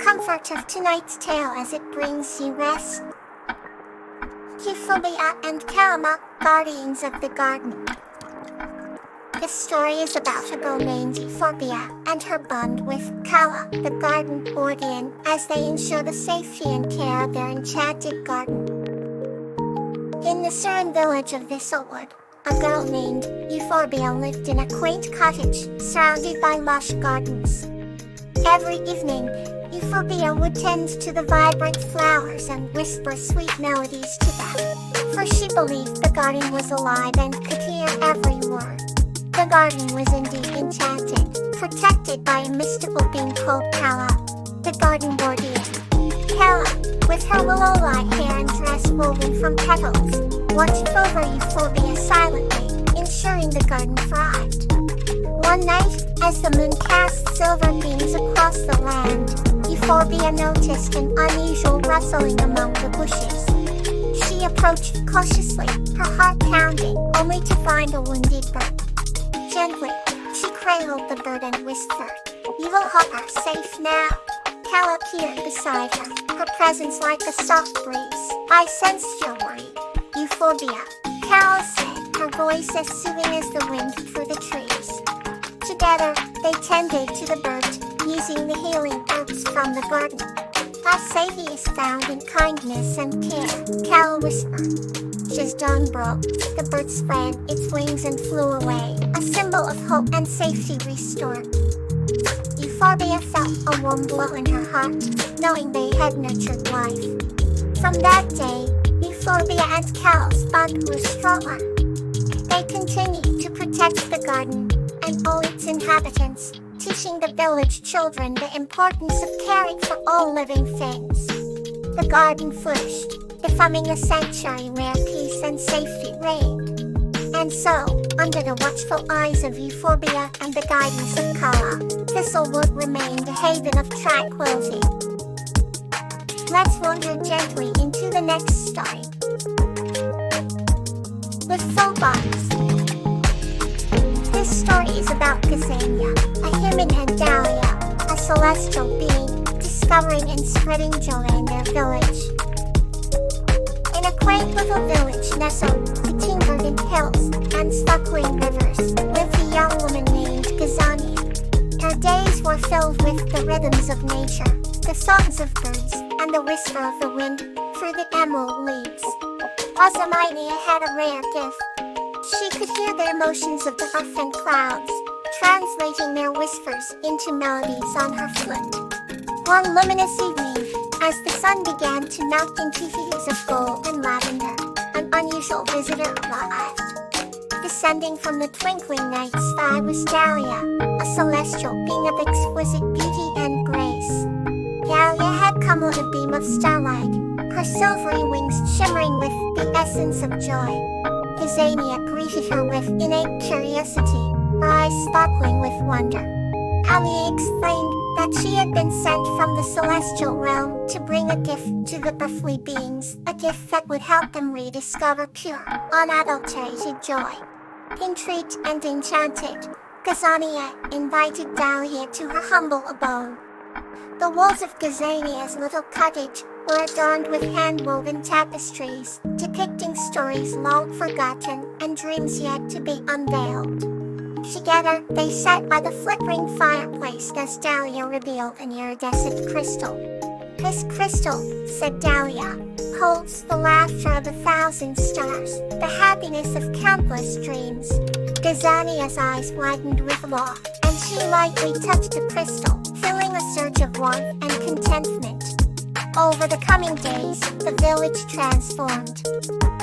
comfort of tonight's tale as it brings you rest. Euphorbia and Calma, guardians of the garden. This story is about a girl named Euphorbia and her bond with Kala, the garden guardian, as they ensure the safety and care of their enchanted garden. In the serene village of Thistlewood, a girl named Euphorbia lived in a quaint cottage surrounded by lush gardens. Every evening, Euphorbia would tend to the vibrant flowers and whisper sweet melodies to them, for she believed the garden was alive and could hear every word. The garden was indeed enchanted, protected by a mystical being called Kala, the garden guardian. Kala, with her willow-like hair and dress woven from petals, watched over Euphorbia silently, ensuring the garden thrived. One night, as the moon cast silver beams across the land, Euphorbia noticed an unusual rustling among the bushes. She approached cautiously, her heart pounding, only to find a wounded bird. Gently, she cradled the bird and whispered, "You will have her safe now." Kala appeared beside her, her presence like a soft breeze. "I sensed your worry, Euphorbia," Kala said, her voice as soothing as the wind through the trees. Together, they tended to the bird, using the healing herbs from the garden. "Our safety is found in kindness and care," Kala whispered. As dawn broke, the bird spread its wings and flew away, a symbol of hope and safety restored. Euphorbia felt a warm glow in her heart, knowing they had nurtured life. From that day, Euphorbia and Kala's bond grew stronger. They continued to protect the garden and all its inhabitants, teaching the village children the importance of caring for all living things. The garden flourished, becoming a sanctuary where peace and safety reigned. And so, under the watchful eyes of Euphorbia and the guidance of Kala, Thistlewood remained a haven of tranquility. Let's wander gently into the next story. The Soapbox. This story is about Gazania, a human and Dahlia, a celestial being, discovering and spreading joy in their village. In a quaint little village nestled between verdant hills and sparkling rivers, lived a young woman named Gazania. Her days were filled with the rhythms of nature, the songs of birds, and the whisper of the wind through the emerald leaves. Gazania had a rare gift. She could hear the emotions of the earth and clouds, translating their whispers into melodies on her flute. One luminous evening, as the sun began to melt into hues of gold and lavender, an unusual visitor arrived. Descending from the twinkling night sky was Dahlia, a celestial being of exquisite beauty and grace. Dahlia had come on a beam of starlight, her silvery wings shimmering with the essence of joy. Gazania greeted her with innate curiosity, her eyes sparkling with wonder. Dahlia explained that she had been sent from the celestial realm to bring a gift to the earthly beings, a gift that would help them rediscover pure, unadulterated joy. Intrigued and enchanted, Gazania invited Dahlia to her humble abode. The walls of Gazania's little cottage were adorned with hand-woven tapestries, depicting stories long forgotten and dreams yet to be unveiled. Together, they sat by the flickering fireplace as Dahlia revealed an iridescent crystal. "This crystal," said Dahlia, "holds the laughter of 1,000 stars, the happiness of countless dreams." Gazania's eyes widened with awe, and she lightly touched the crystal, feeling a surge of warmth and contentment. Over the coming days, the village transformed.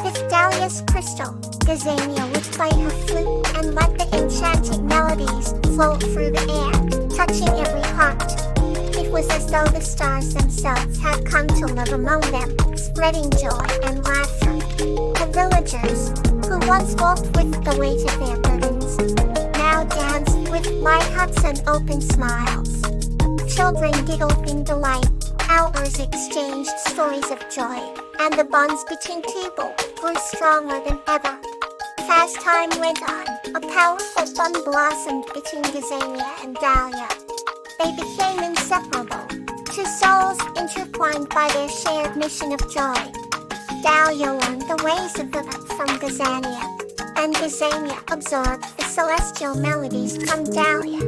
With Dahlia's crystal, Gazania would play her flute and let the enchanting melodies float through the air, touching every heart. It was as though the stars themselves had come to live among them, spreading joy and laughter. The villagers, who once walked with the weight of their burdens, now danced with light hearts and open smiles. Children giggled in delight, elders exchanged stories of joy, and the bonds between people grew stronger than ever. As time went on, a powerful bond blossomed between Gazania and Dahlia. They became inseparable, two souls defined by their shared mission of joy. Dahlia learned the ways of the earth from Gazania, and Gazania absorbed the celestial melodies from Dahlia.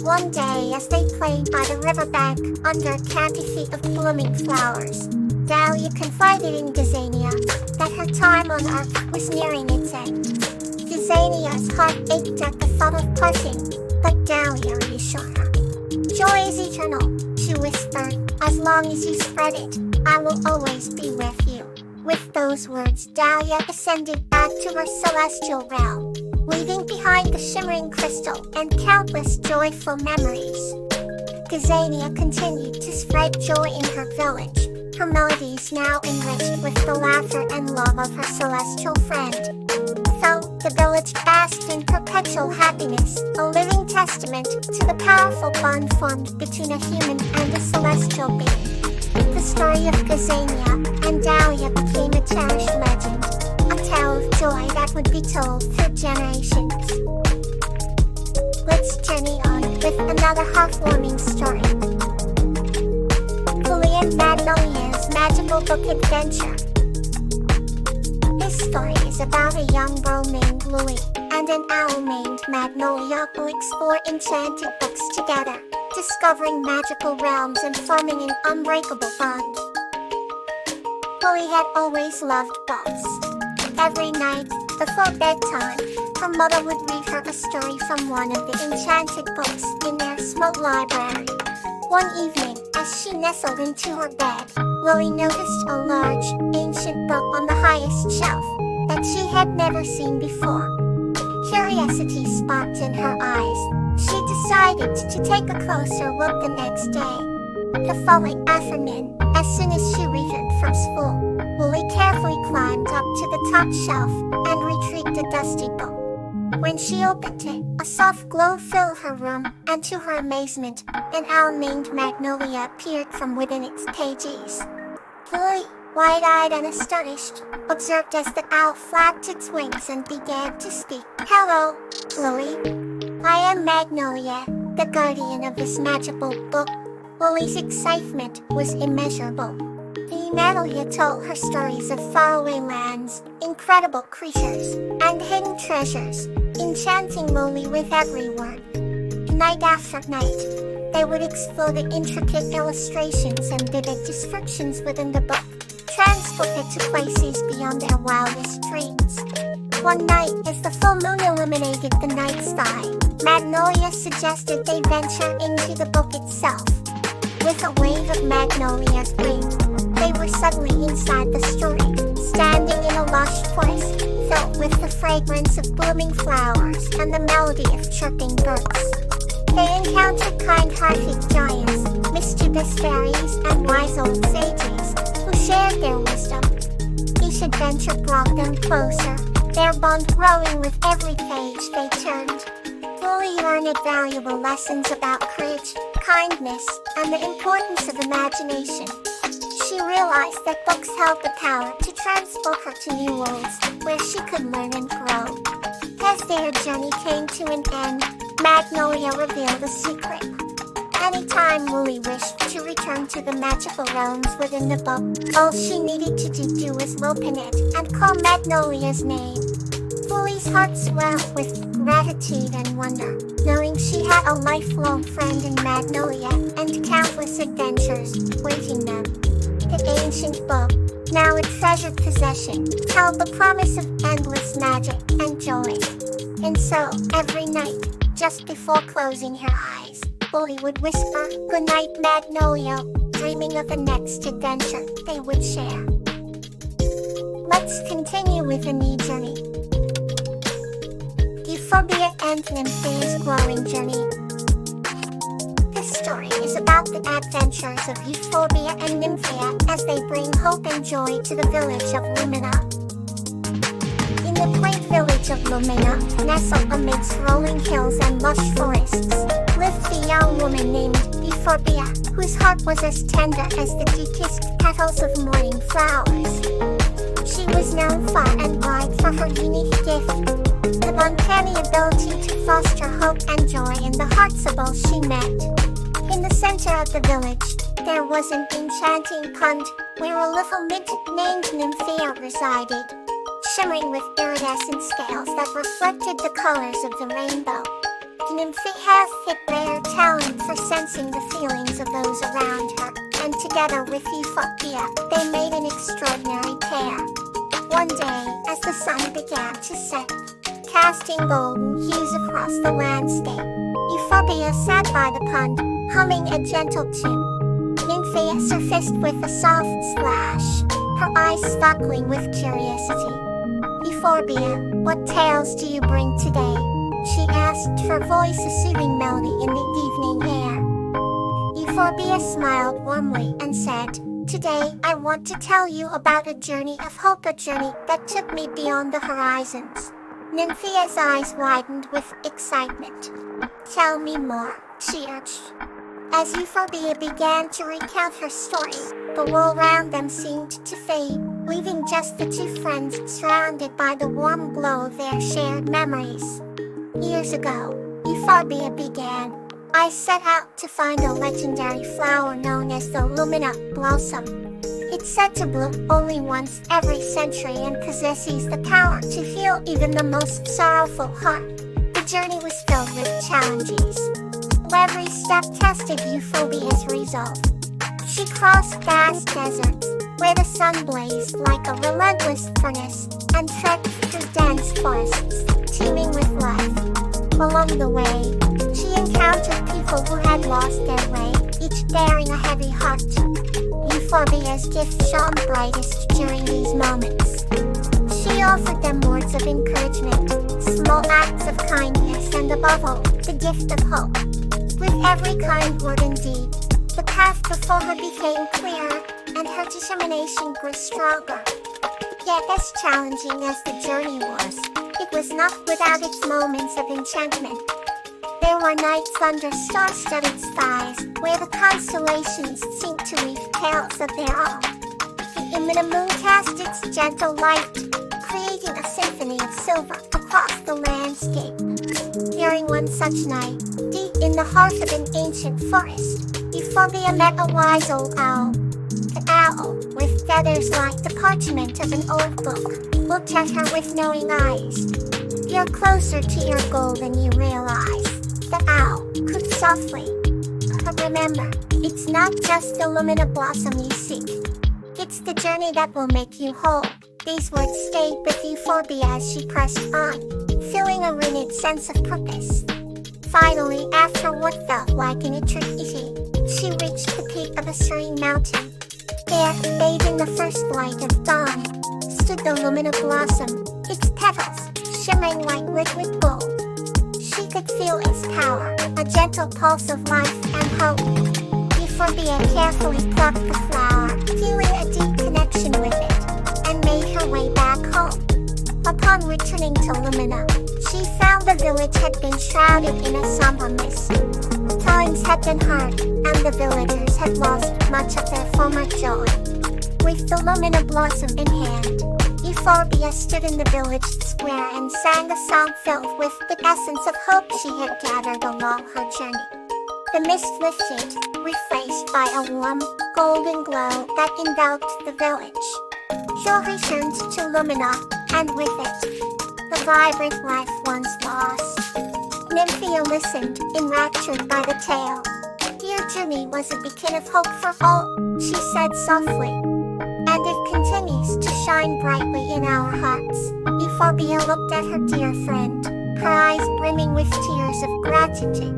One day, as they played by the riverbank under a canopy of blooming flowers, Dahlia confided in Gazania that her time on earth was nearing its end. Gazania's heart ached at the thought of parting, but Dahlia reassured her. "Joy is eternal," she whispered. "As long as you spread it, I will always be with you." With those words, Dahlia ascended back to her celestial realm, leaving behind the shimmering crystal and countless joyful memories. Gazania continued to spread joy in her village, her melodies now enriched with the laughter and love of her celestial friend. So, the village basked in perpetual happiness, a living testament to the powerful bond formed between a human and a celestial being. The story of Gazania and Dahlia became a cherished legend, a tale of joy that would be told through generations. Let's journey on with another heartwarming story. Lily and Magnolia's Magical Book Adventure. This story is about a young girl named Lily and an owl named Magnolia who explore enchanted books together, discovering magical realms and forming an unbreakable bond. Lily had always loved books. Every night, before bedtime, her mother would read her a story from one of the enchanted books in their small library. One evening, as she nestled into her bed, Lily noticed a large, ancient book on the highest shelf that she had never seen before. Curiosity sparked in her eyes. She decided to take a closer look the next day. The following afternoon, as soon as she returned from school, Lily carefully climbed up to the top shelf and retrieved the dusty book. When she opened it, a soft glow filled her room, and to her amazement, an owl named Magnolia appeared from within its pages. Lily, wide-eyed and astonished, observed as the owl flapped its wings and began to speak. "Hello, Lily. I am Magnolia, the guardian of this magical book." Lily's excitement was immeasurable. Magnolia told her stories of faraway lands, incredible creatures, and hidden treasures, enchanting Lily with every word. Night after night, they would explore the intricate illustrations and vivid descriptions within the book, transported to places beyond their wildest dreams. One night, as the full moon illuminated the night sky, Magnolia suggested they venture into the book itself. With a wave of Magnolia's wing, they were suddenly inside the story, standing in a lush forest filled with the fragrance of blooming flowers and the melody of chirping birds. They encountered kind-hearted giants, mischievous fairies, and wise old sages who shared their wisdom. Each adventure brought them closer, their bond growing with every page they turned. Lily learned valuable lessons about courage, kindness, and the importance of imagination. She realized that books held the power to transport her to new worlds where she could learn and grow. As their journey came to an end, Magnolia revealed a secret. Anytime Lily wished to return to the magical realms within the book, all she needed to do was open it and call Magnolia's name. Lily's heart swelled with gratitude and wonder, knowing she had a lifelong friend in Magnolia and countless adventures waiting them. The ancient book, now a treasured possession, held the promise of endless magic and joy. And so, every night, just before closing her eyes, Lily would whisper, "Good night, Magnolia," dreaming of the next adventure they would share. Let's continue with a new journey. Euphorbia and Nymphia's growing journey. This story is about the adventures of Euphorbia and Nymphia as they bring hope and joy to the village of Lumina. In the quaint village of Lumina, nestled amidst rolling hills and lush forests, lived a young woman named Euphorbia, whose heart was as tender as the deepest petals of morning flowers. She was known far and wide for her unique gift, the uncanny ability to foster hope and joy in the hearts of all she met. In the center of the village, there was an enchanting pond where a little midget named Nymphia resided, shimmering with iridescent scales that reflected the colors of the rainbow. Nymphia has hit rare talent for sensing the feelings of those around her, and together with Euphorbia, they made an extraordinary pair. One day, as the sun began to set, casting golden hues across the landscape, Euphorbia sat by the pond, humming a gentle tune. Nymphia surfaced with a soft splash, her eyes sparkling with curiosity. Euphorbia, what tales do you bring today? She asked, her voice a soothing melody in the evening air. Euphorbia smiled warmly and said, "Today I want to tell you about a journey of hope, a journey that took me beyond the horizons." Nymphia's eyes widened with excitement. "Tell me more," she urged. As Euphorbia began to recount her story, the world around them seemed to fade, leaving just the two friends surrounded by the warm glow of their shared memories. "Years ago," Euphorbia began, "I set out to find a legendary flower known as the Lumina blossom. It's said to bloom only once every century and possesses the power to heal even the most sorrowful heart." The journey was filled with challenges. Every step tested Euphorbia's resolve. She crossed vast deserts, where the sun blazed like a relentless furnace, and trekked through dense forests, teeming with life. Along the way, she encountered people who had lost their way, each bearing a heavy heart. Euphorbia's gift shone brightest during these moments. She offered them words of encouragement, small acts of kindness, and above all, the gift of hope. With every kind word and deed, the path before her became clearer, and her determination grew stronger. Yet as challenging as the journey was, it was not without its moments of enchantment. There were nights under star-studded skies, where the constellations seemed to weave tales of their own. The imminent moon cast its gentle light, creating a symphony of silver across the landscape. During one such night, deep in the heart of an ancient forest, Euphorbia met a wise old owl. The owl, with feathers like the parchment of an old book, looked at her with knowing eyes. "You're closer to your goal than you realize," the owl cooed softly. "But remember, it's not just the Lumina blossom you seek. It's the journey that will make you whole." These words stayed with Euphorbia as she pressed on, feeling a renewed sense of purpose. Finally, after what felt like an eternity, she reached the peak of a serene mountain. There, bathed in the first light of dawn, stood the Lumina blossom, its petals shimmering like liquid gold. She could feel its power, a gentle pulse of life and hope. Euphorbia carefully plucked the flower, feeling a deep connection with it, and made her way back home. Upon returning to Lumina, she found the village had been shrouded in a somber mist. Times had been hard, and the villagers had lost much of their former joy. With the Lumina blossom in hand, Euphorbia stood in the village square and sang a song filled with the essence of hope she had gathered along her journey. The mist lifted, replaced by a warm, golden glow that enveloped the village. Joy returned to Lumina, and with it, the vibrant life once lost. Nymphia listened, enraptured by the tale. "Your journey was a beacon of hope for all," she said softly. "And it continues to shine brightly in our hearts." Euphorbia looked at her dear friend, her eyes brimming with tears of gratitude.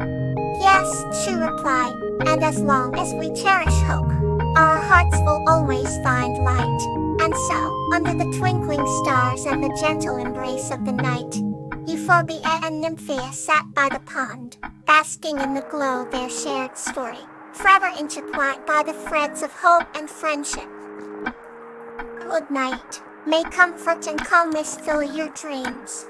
"Yes," she replied, "and as long as we cherish hope, our hearts will always find light." And so, under the twinkling stars and the gentle embrace of the night, Euphorbia and Nymphia sat by the pond, basking in the glow of their shared story, forever intertwined by the threads of hope and friendship. Good night. May comfort and calmness fill your dreams.